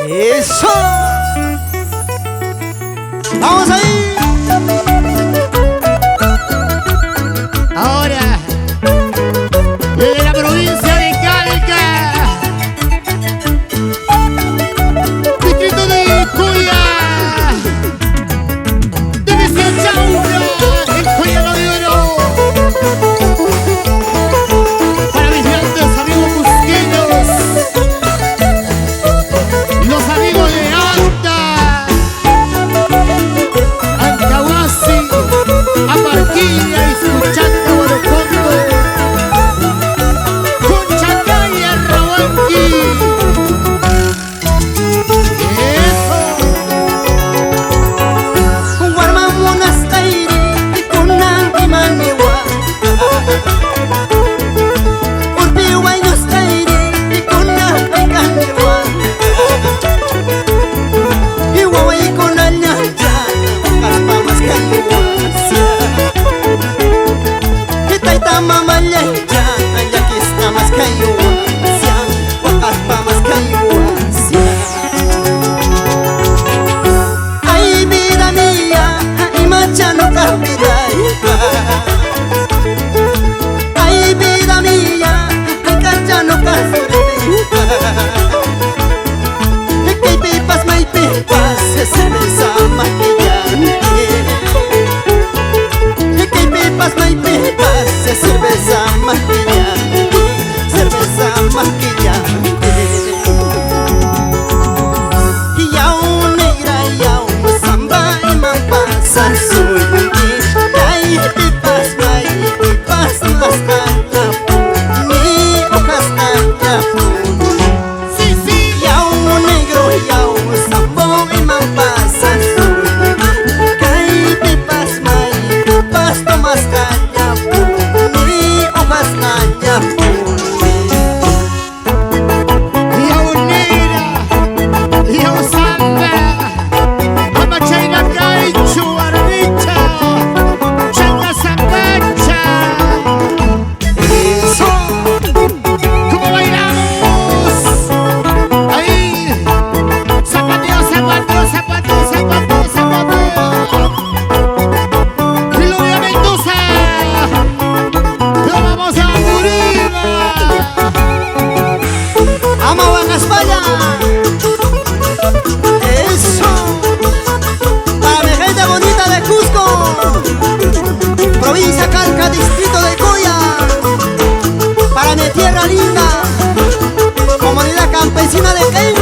Eso. Vamos ahí. Ahora, desde la provincia de Calca, distrito de Cuya, división Chauca, el Collano de Oro. Para mis grandes amigos cusqueños, los amigos de Anta, Ancahuasi, Aparquilla y Suchanta, Guaracondo, Conchacaya, Rahuanqui. Eso. Guarmamonas Tairi y Kunanti Manewa. Urpihuaynos Tairi y Kunanti Manewa. Y Huawei con Añaya, Caspamas Cañuasia. Y Taitama Malaya, Ayaquistamas Cañuasia, Caspamas Cañuasia. Ay, vida mía, ay, macha no cambiará. Ay, vida mía, ay, cacha no cambiará. Que pipas, may pipas, cerveza maquillante. Que pipas, may pipas, cerveza maquillante. Cerveza maquillante. Yau negra, yau samba y mapasa soy. Ay, pipas, más caña, ni hojas caña. Sí, sí. Yau negro, yau sambo y mapasa soy. Ay, pipas, más caña, ni hojas caña. Yau negra, yau samba, Amachaina Caichu, Arbicha, Changa Zapacha. Eso. ¿Cómo bailamos? Ahí, zapateo, zapateo, zapateo, zapateo, zapateo. Y lo de Mendoza, lo vamos a Murima. Amaban España. Eso. Para mi gente bonita de Cusco, provincia Calca, distrito de Coya. Para mi tierra linda, comunidad campesina de Kenia.